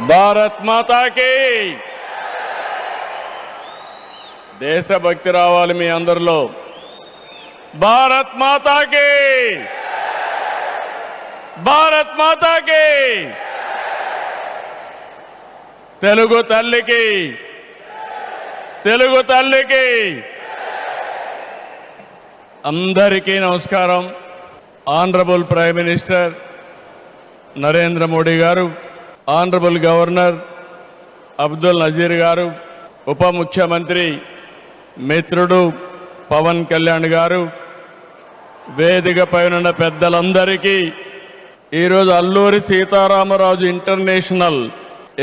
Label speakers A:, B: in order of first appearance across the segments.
A: భారత్ మాతాకి దేశభక్తి రావాలి మీ అందరిలో. భారత్ మాతాకి, భారత్ మాతాకి, తెలుగు తల్లికి, తెలుగు తల్లికి అందరికీ నమస్కారం. Honourable prime minister Narendra Modi గారు, ఆనరబుల్ గవర్నర్ అబ్దుల్ నజీర్ గారు, ఉప ముఖ్యమంత్రి మిత్రుడు పవన్ కళ్యాణ్ గారు, వేదిక పైన పెద్దలందరికీ ఈరోజు అల్లూరి సీతారామరాజు ఇంటర్నేషనల్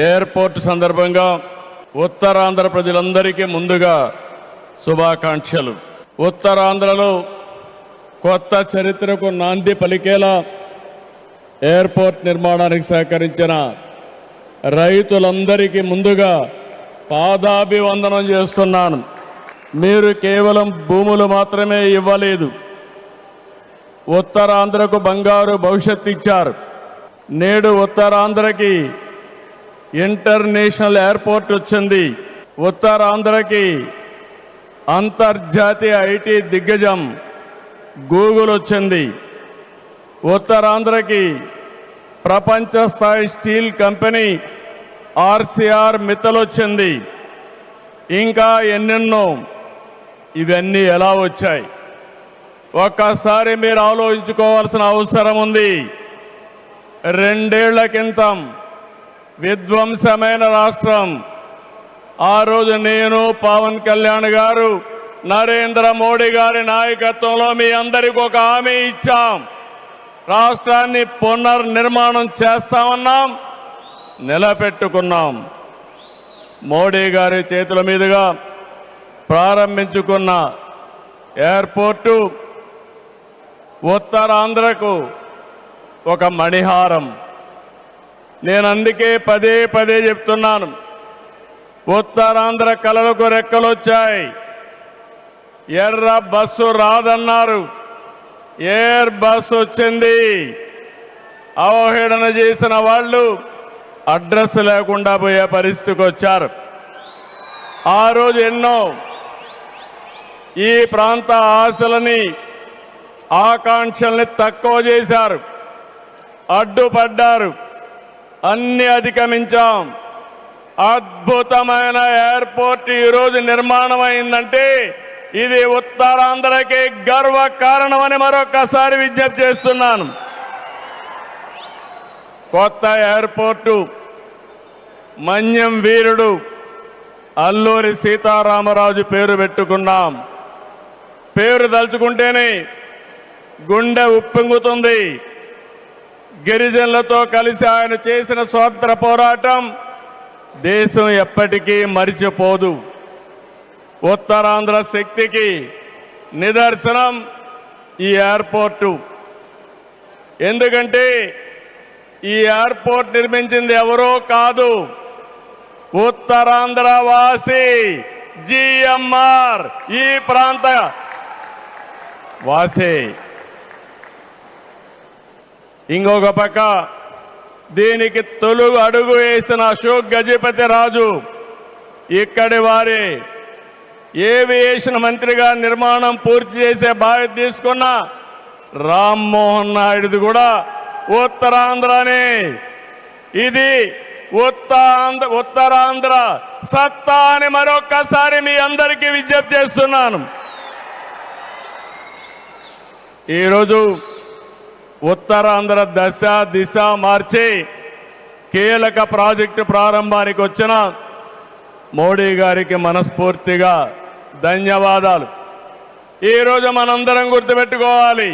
A: ఎయిర్పోర్ట్ సందర్భంగా ఉత్తరాంధ్ర ప్రజలందరికీ ముందుగా శుభాకాంక్షలు. ఉత్తరాంధ్రలో కొత్త చరిత్రకు నాంది పలికేలా ఎయిర్పోర్ట్ నిర్మాణానికి సహకరించిన రైతులందరికీ ముందుగా పాదాభివందనం చేస్తున్నాను. మీరు కేవలం భూములు మాత్రమే ఇవ్వలేదు, ఉత్తరాంధ్రకు బంగారు భవిష్యత్తు ఇచ్చారు. నేడు ఉత్తరాంధ్రకి ఇంటర్నేషనల్ ఎయిర్పోర్ట్ వచ్చింది. ఉత్తరాంధ్రకి అంతర్జాతీయ ఐటీ దిగ్గజం గూగుల్ వచ్చింది. ఉత్తరాంధ్రకి ప్రపంచ స్థాయి స్టీల్ కంపెనీ ఆర్సీఆర్ మిత్తల్ వచ్చింది. ఇంకా ఎన్నెన్నో. ఇవన్నీ ఎలా వచ్చాయి? ఒక్కసారి మీరు ఆలోచించుకోవాల్సిన అవసరం ఉంది. 2 ఏళ్ల క్రితం విధ్వంసమైన రాష్ట్రం. ఆ రోజు నేను, పవన్ కళ్యాణ్ గారు, నరేంద్ర మోడీ గారి నాయకత్వంలో మీ అందరికీ ఒక హామీ ఇచ్చాం. రాష్ట్రాన్ని పునర్నిర్మాణం చేస్తామన్నాం, నిలబెట్టుకున్నాం. మోడీ గారి చేతుల మీదుగా ప్రారంభించుకున్న ఎయిర్పోర్టు ఉత్తరాంధ్రకు ఒక మణిహారం. నేను అందుకే పదే పదే చెప్తున్నాను, ఉత్తరాంధ్ర కళలకు రెక్కలొచ్చాయి. ఎర్ర బస్సు రాదన్నారు, ఎయిర్ బస్సు వచ్చింది. అవహేళన చేసిన వాళ్ళు అడ్రస్ లేకుండా పోయే పరిస్థితికి వచ్చారు. ఆ రోజు ఎన్నో ఈ ప్రాంత ఆశలని, ఆకాంక్షల్ని తక్కువ చేశారు, అడ్డుపడ్డారు. అన్ని అధిగమించాం. అద్భుతమైన ఎయిర్పోర్ట్ ఈరోజు నిర్మాణం అయిందంటే ఇది ఉత్తరాంధ్రకి గర్వ కారణమని మరొకసారి విజ్ఞప్తి చేస్తున్నాను. కొత్త ఎయిర్పోర్టు మన్యం వీరుడు అల్లూరి సీతారామరాజు పేరు పెట్టుకున్నాం. పేరు తలుచుకుంటేనే గుండె ఉప్పొంగుతుంది. గిరిజనులతో కలిసి ఆయన చేసిన స్వాతంత్ర పోరాటం దేశం ఎప్పటికీ మరిచిపోదు. ఉత్తరాంధ్ర శక్తికి నిదర్శనం ఈ ఎయిర్పోర్టు. ఎందుకంటే ఈ ఎయిర్పోర్ట్ నిర్మించింది ఎవరో కాదు, ఉత్తరాంధ్ర వాసి జిఎంఆర్, ఈ ప్రాంత వాసి. ఇంకొక పక్క దీనికి తొలుగు అడుగు వేసిన అశోక్ గజపతి రాజు ఇక్కడి వారే. ఏవియేషన్ మంత్రిగా నిర్మాణం పూర్తి చేసే బాధ్యత తీసుకున్న రామ్మోహన్ నాయుడుది కూడా ఉత్తరాంధ్రనే. ఇది ఉత్తరాంధ్ర సత్తా అని మరొక్కసారి మీ అందరికీ విజ్ఞప్తి చేస్తున్నాను. ఈరోజు ఉత్తరాంధ్ర దశ దిశ మార్చి కీలక ప్రాజెక్టు ప్రారంభానికి వచ్చిన మోడీ గారికి మనస్ఫూర్తిగా ధన్యవాదాలు. ఈరోజు మనందరం గుర్తుపెట్టుకోవాలి,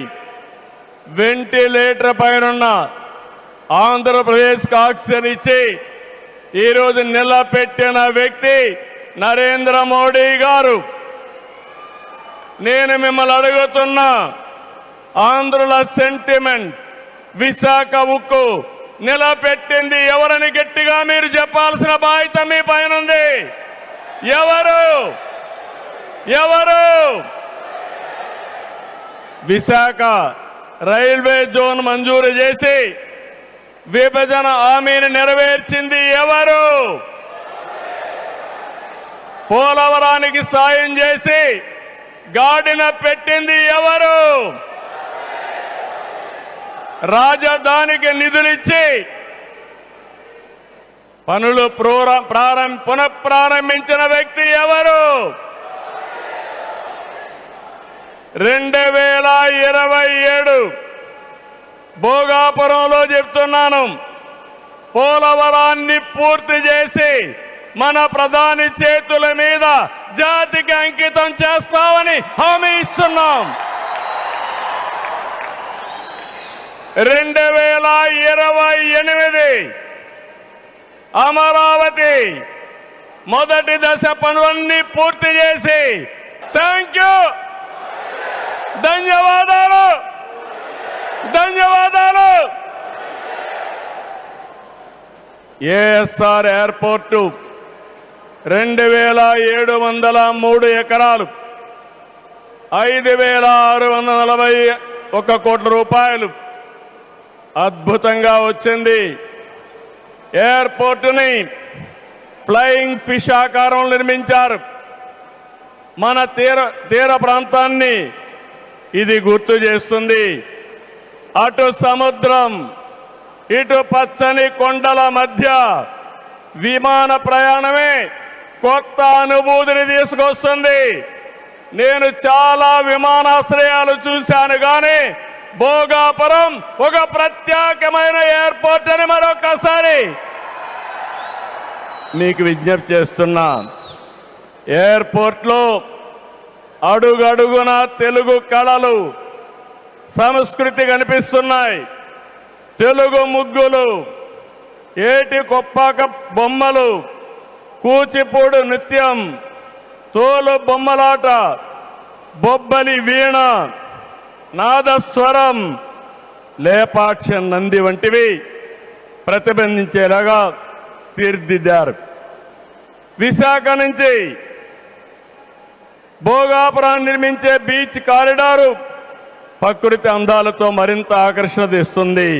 A: వెంటిలేటర్ పైనున్న ఆంధ్రప్రదేశ్కి ఆక్సిజన్ ఇచ్చి ఈరోజు నిలబెట్టిన వ్యక్తి నరేంద్ర మోడీ గారు. నేను మిమ్మల్ని అడుగుతున్నా, ఆంధ్రుల సెంటిమెంట్ విశాఖ ఉక్కు నిలబెట్టింది ఎవరని గట్టిగా మీరు చెప్పాల్సిన బాధ్యత మీ పైన ఉంది. ఎవరు? ఎవరు? విశాఖ రైల్వే జోన్ మంజూరు చేసి విభజన హామీని నెరవేర్చింది ఎవరు? పోలవరానికి సాయం చేసి గాడిన పెట్టింది ఎవరు? రాజధానికి నిధులిచ్చి పనులు పునఃప్రారంభించిన వ్యక్తి ఎవరు? 2027 భోగాపురంలో చెప్తున్నాను, పోలవరాన్ని పూర్తి చేసి మన ప్రధాని చేతుల మీద జాతికి అంకితం చేస్తామని హామీ ఇస్తున్నాం. 2028 అమరావతి మొదటి దశ పనులన్నీ పూర్తి చేసి థ్యాంక్ యూ, ధన్యవాదాలు, ధన్యవాదాలు. ఏఎస్ఆర్ ఎయిర్పోర్టు 2703 ఎకరాలు, 5641 కోట్ల రూపాయలు అద్భుతంగా వచ్చింది. ఎయిర్పోర్టుని ఫ్లయింగ్ ఫిష్ ఆకారం నిర్మించారు. మన తీర ప్రాంతాన్ని ఇది గుర్తు చేస్తుంది. అటు సముద్రం, ఇటు పచ్చని కొండల మధ్య విమాన ప్రయాణమే కొత్త అనుభూతిని తీసుకొస్తుంది. నేను చాలా విమానాశ్రయాలు చూశాను, కానీ భోగాపురం ఒక ప్రత్యేకమైన ఎయిర్పోర్ట్ అని మరొకసారి మీకు విజ్ఞప్తి చేస్తున్నా. ఎయిర్పోర్ట్లో అడుగడుగున తెలుగు కళలు, సంస్కృతి కనిపిస్తున్నాయి. తెలుగు ముగ్గులు, ఏటి కొప్పాక బొమ్మలు, కూచిపూడి నృత్యం, తోలు బొమ్మలాట, బొబ్బలి వీణ, నాదస్వరం, లేపాక్ష నంది వంటివి ప్రతిబింబించేలాగా తీర్చిదిద్దారు. విశాఖ నుంచి భోగాపురాన్ని నిర్మించే బీచ్ కారిడారు ప్రకృతి అందాలతో మరింత ఆకర్షణ తెస్తుంది.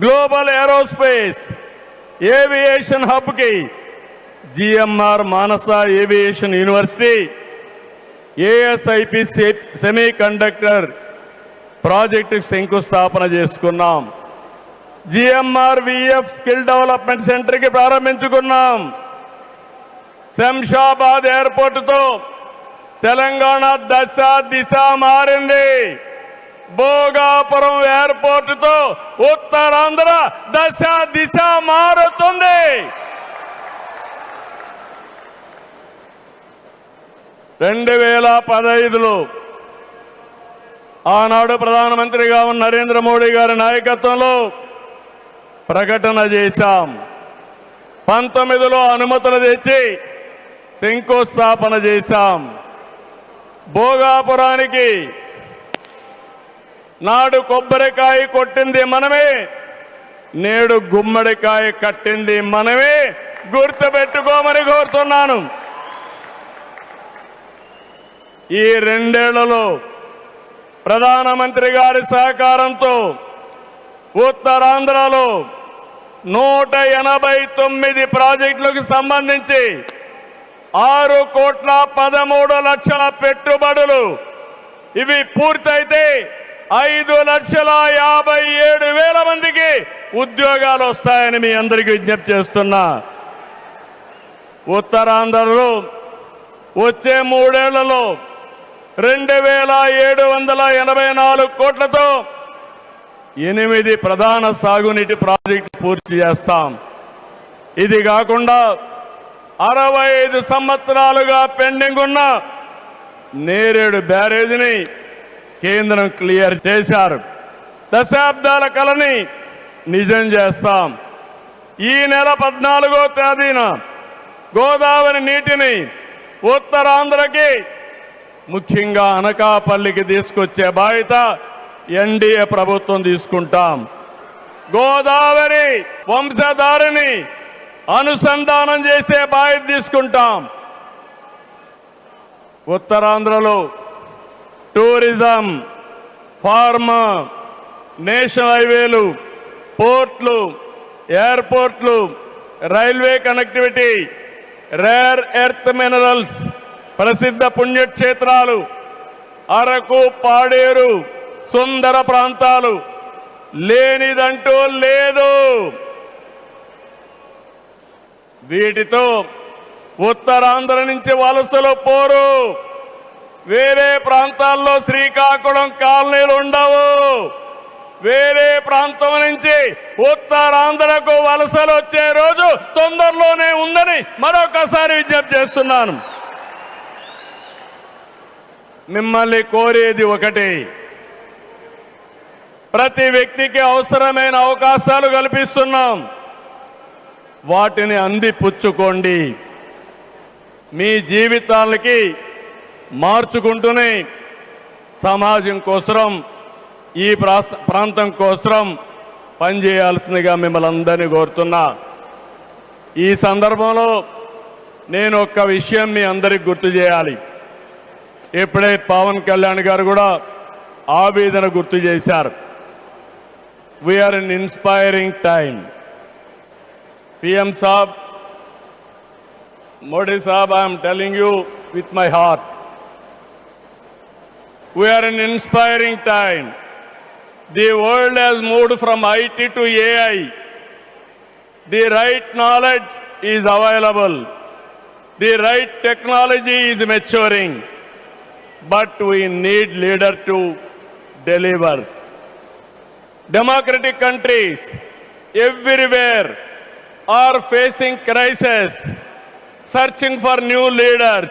A: గ్లోబల్ ఏరోస్పేస్ ఏవియేషన్ హబ్కి GMR Manasa aviation university, ASIP semiconductor project శంకుస్థాపన చేసుకున్నాం. జిఎంఆర్ విఎఫ్ స్కిల్ డెవలప్మెంట్ సెంటర్కి ప్రారంభించుకున్నాం. శంషాబాద్ ఎయిర్పోర్టుతో తెలంగాణ దశ దిశ మారింది. భోగాపురం ఎయిర్పోర్టుతో ఉత్తరాంధ్ర దశ దిశ మారుతుంది. 2015లో ఆనాడు ప్రధానమంత్రిగా ఉన్న నరేంద్ర మోడీ గారి నాయకత్వంలో ప్రకటన చేశాం. 19లో అనుమతులు తెచ్చి శంకుస్థాపన చేశాం. భోగాపురానికి నాడు కొబ్బరికాయ కొట్టింది మనమే, నేడు గుమ్మడికాయ కట్టింది మనమే. గుర్తుపెట్టుకోమని కోరుతున్నాను. ఈ 2 ఏళ్లలో ప్రధానమంత్రి గారి సహకారంతో ఉత్తరాంధ్రలో 189 ప్రాజెక్టులకు సంబంధించి 6,13,00,000 పెట్టుబడులు. ఇవి పూర్తయితే 5,57,000 మందికి ఉద్యోగాలు వస్తాయని మీ అందరికీ విజ్ఞప్తి చేస్తున్నా. ఉత్తరాంధ్రలో వచ్చే 3 ఏళ్లలో 2,784 కోట్లతో 8 ప్రధాన సాగునీటి ప్రాజెక్టులు పూర్తి చేస్తాం. ఇది కాకుండా 65 సంవత్సరాలుగా పెండింగ్ ఉన్న నేరేడు బ్యారేజీని కేంద్రం క్లియర్ చేశారు. దశాబ్దాల కలని నిజం చేస్తాం. ఈ నెల 14వ తేదీన గోదావరి నీటిని ఉత్తరాంధ్రకి, ముఖ్యంగా అనకాపల్లికి తీసుకొచ్చే బాధ్యత ఎన్డీఏ ప్రభుత్వం తీసుకుంటాం. గోదావరి వంశధారిని అనుసంధానం చేసే బాధ్యత తీసుకుంటాం. ఉత్తరాంధ్రలో టూరిజం, ఫార్మా, నేషనల్ హైవేలు, పోర్ట్లు, ఎయిర్పోర్ట్లు, railway connectivity, rare earth minerals, ప్రసిద్ధ పుణ్యక్షేత్రాలు, అరకు, పాడేరు, సుందర ప్రాంతాలు లేనిదంటూ లేదు. వీటితో ఉత్తరాంధ్ర నుంచి వలసలు పోరు. వేరే ప్రాంతాల్లో శ్రీకాకుళం కాలనీలు ఉండవు. వేరే ప్రాంతం నుంచి ఉత్తరాంధ్రకు వలసలు వచ్చే రోజు తొందరలోనే ఉందని మరొకసారి విజ్ఞప్తి చేస్తున్నాను. మిమ్మల్ని కోరేది ఒకటి, ప్రతి వ్యక్తికి అవసరమైన అవకాశాలు కల్పిస్తున్నాం. వాటిని అందిపుచ్చుకోండి. మీ జీవితాలకి మార్చుకుంటూనే సమాజం కోసం, ఈ ప్రాంతం కోసం పనిచేయాల్సిందిగా మిమ్మల్ని అందరినీ కోరుతున్నా. ఈ సందర్భంలో నేను ఒక్క విషయం మీ అందరికి గుర్తు చేయాలి. ఇప్పుడే పవన్ కళ్యాణ్ గారు కూడా ఆవేదన గుర్తు చేశారు. We are in inspiring time. PM Saab, Modi Saab, I am telling you with my heart. We are in inspiring time. The world has moved from IT to AI. The right knowledge is available. The right technology is maturing. But we need leaders to deliver. Democratic countries everywhere are facing crisis, searching for new leaders.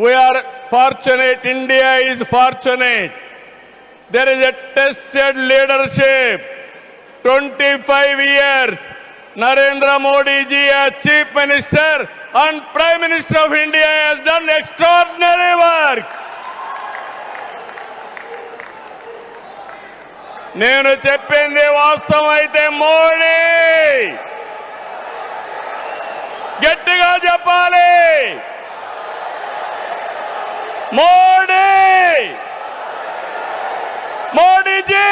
A: We are fortunate, India is fortunate. There is a tested leadership. 25 years, Narendra Modi ji as Chief Minister and Prime Minister of India has done extraordinary work. నేను చెప్పింది వాస్తవం అయితే మోడీ గట్టిగా చెప్పాలి. Modi, Modiji.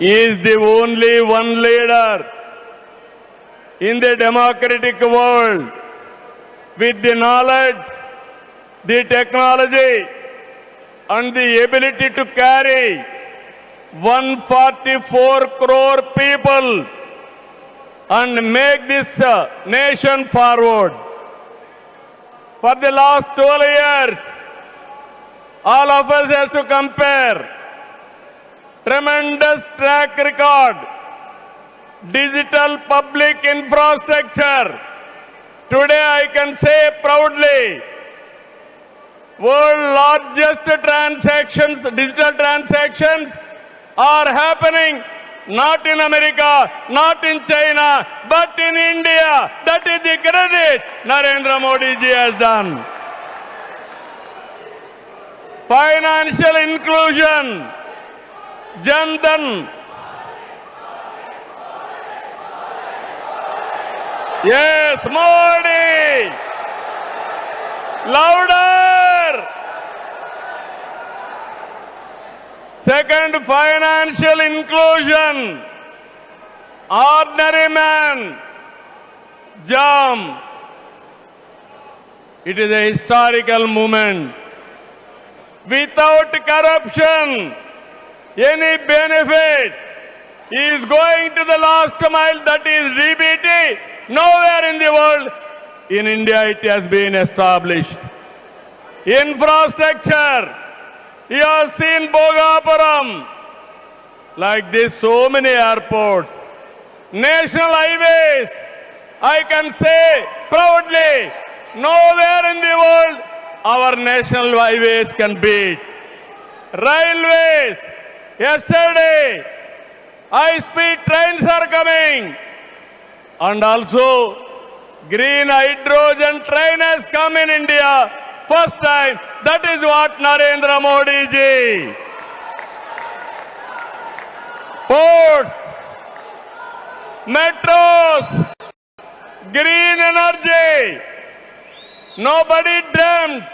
A: He is the only one leader in the democratic world with the knowledge, the technology and the ability to carry 144 crore people and make this nation forward. For the last 12 years, all of us have to compare tremendous track record, digital public infrastructure. Today I can say proudly, world largest transactions, digital transactions are happening not in America, not in China, but in India. That is the credit Narendra Modi ji has done. Financial inclusion, Jan Dhan, yes, Modi, louder. Second, financial inclusion, ordinary man, JAM. It is a historical moment. Without corruption, any benefit is going to the last mile, that is DBT. Nowhere in the world, in India it has been established. Infrastructure, you have seen Bhogapuram, like this so many airports. National highways, I can say proudly, nowhere in the world our national highways can beat. Railways, yesterday high-speed trains are coming. And also, green hydrogen train has come in India. First time, that is what Narendra Modi ji. Ports, metros, green energy. Nobody dreamt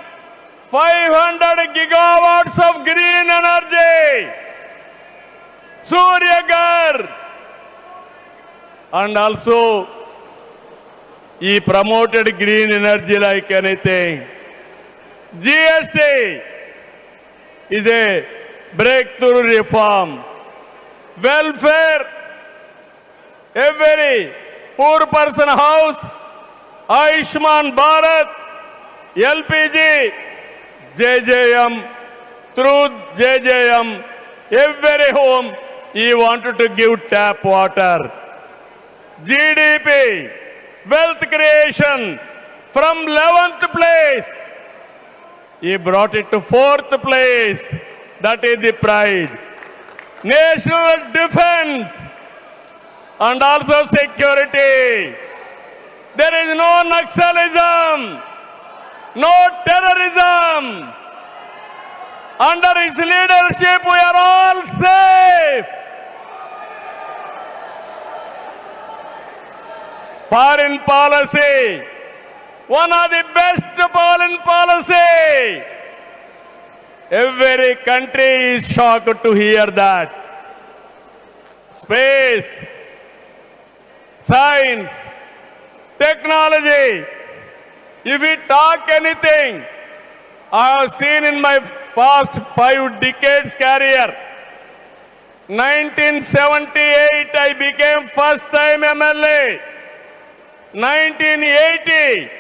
A: 500 gigawatts of green energy, Surya Ghar, and also he promoted green energy like anything. GST is a breakthrough reform. Welfare, every poor person house, Ayushman Bharat, LPG, JJM, through JJM, every home he wanted to give tap water. GDP, wealth creation, from 11th place, he brought it to 4th place. That is the pride. National defense and also security. There is no Naxalism, no terrorism. Under his leadership, we are all safe. Foreign policy, one of the best foreign policy. Every country is shocked to hear that. Space, science, technology. If we talk anything, I have seen in my past 5 decades career. 1978, I became first time MLA. 1980,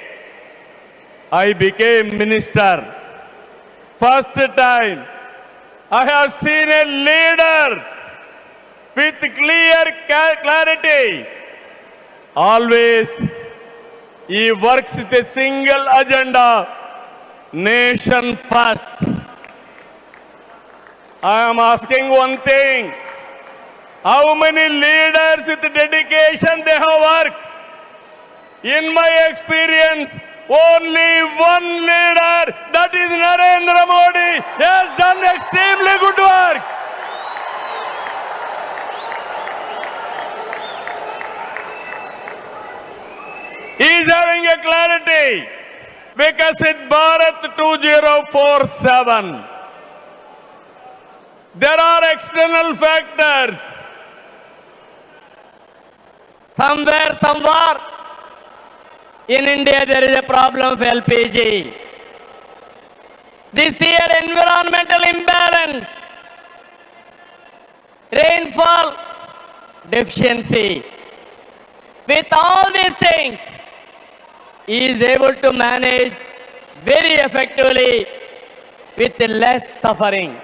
A: I became minister. First time, I have seen a leader with clear clarity. Always, he works with a single agenda, nation first. I am asking one thing, how many leaders with dedication they have worked? In my experience, only one leader, that is Narendra Modi, has done extremely good work. He is having a clarity. Vikasit Bharat 2047. There are external factors.
B: Somewhere, in India there is a problem of LPG. This year environmental imbalance, rainfall deficiency. With all these things, he is able to manage very effectively with less suffering.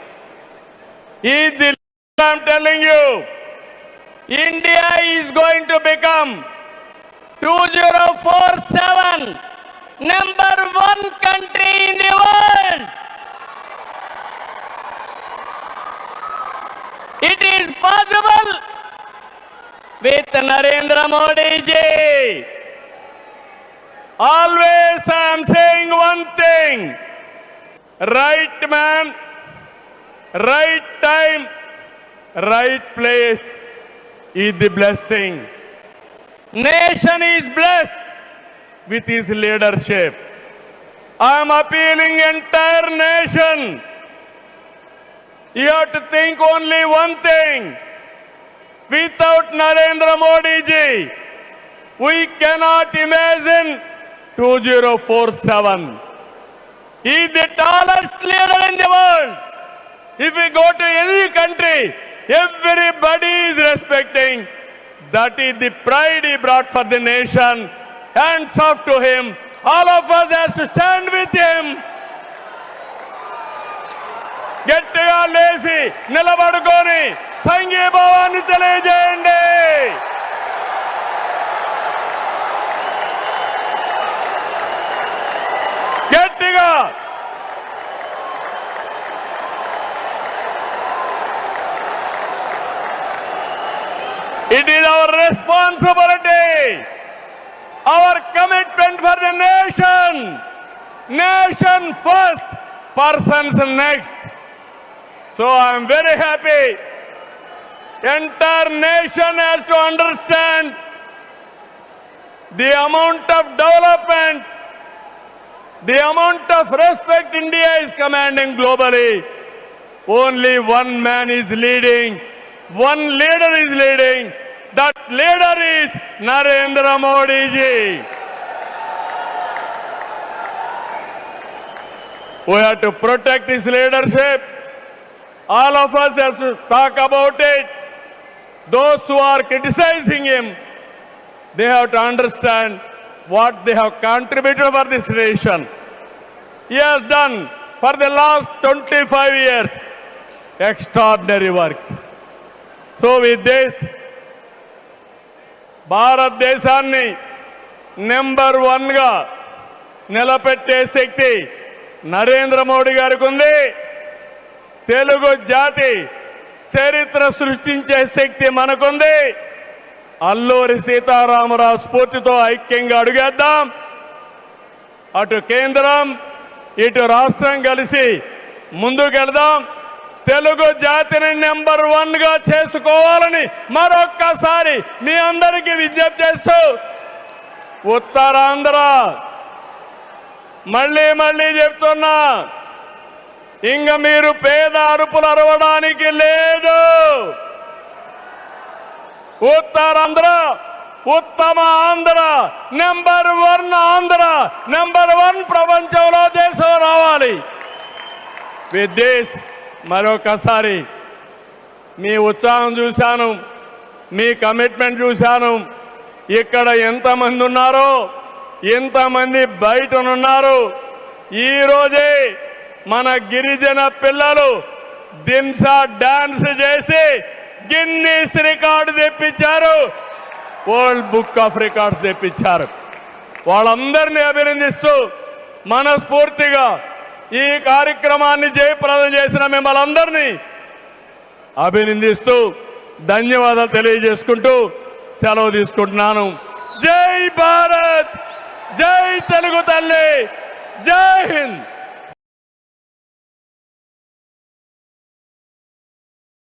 A: I'm telling you, India is going to become
B: 2047 number 1 country in the world. It is possible with Narendra Modi ji.
A: Always I am saying one thing, right man, right time, right place is the blessing. Nation is blessed with his leadership. I am appealing entire nation. You have to think only one thing. Without Narendra Modi ji, we cannot imagine 2047. He is the tallest leader in the world. If we go to any country, everybody is respecting. That is the pride he brought for the nation. Hands off to him. All of us has to stand with him. గట్టిగా లేసి నిలబడుకొని సంఘీభావాన్ని తెలియజేయండి. గట్టిగా it is our responsibility, our commitment for the nation. Nation first, persons next. So I am very happy. Entire nation has to understand the amount of development the amount of respect India is commanding globally, only one man is leading, one leader is leading. That leader is Narendra Modi ji. We have to protect his leadership. All of us have to talk about it. Those who are criticizing him, they have to understand what they have contributed for this nation. He has done for the last 25 years extraordinary work. So with this, భారతదేశాన్ని number 1 గా నిలబెట్టే శక్తి నరేంద్ర మోడీ గారికి ఉంది. తెలుగు జాతి చరిత్ర సృష్టించే శక్తి మనకుంది. అల్లూరి సీతారామరాజు స్ఫూర్తితో ఐక్యంగా అడుగేద్దాం. అటు కేంద్రం ఇటు రాష్ట్రం కలిసి ముందుకెళ్దాం. తెలుగు జాతిని నెంబర్ 1 గా చేసుకోవాలని మరొక్కసారి మీ అందరికీ విజ్ఞప్తి చేస్తూ, ఉత్తరాంధ్ర మళ్ళీ చెప్తున్నా, ఇంక మీరు పేద అరుపులు అరవడానికి లేదు. ఉత్తరాంధ్ర ఉత్తమ ఆంధ్ర, నెంబర్ 1 ఆంధ్ర, నెంబర్ 1 ప్రపంచంలో దేశం రావాలి. విత్ దిస్ మరొకసారి మీ ఉత్సాహం చూశాను, మీ కమిట్మెంట్ చూశాను. ఇక్కడ ఎంతమంది ఉన్నారో ఎంతమంది బయటనున్నారు. ఈరోజే మన గిరిజన పిల్లలు దింసా డాన్స్ చేసి గిన్నీస్ రికార్డు తెప్పించారు, వరల్డ్ బుక్ ఆఫ్ రికార్డ్స్ తెప్పించారు. వాళ్ళందరినీ అభినందిస్తూ మనస్ఫూర్తిగా ఈ కార్యక్రమాన్ని జయప్రదం చేసిన మిమ్మల్ని అందరినీ అభినందిస్తూ ధన్యవాదాలు తెలియజేసుకుంటూ సెలవు తీసుకుంటున్నాను. జై భారత్, జై తెలుగు తల్లి, జై హింద్.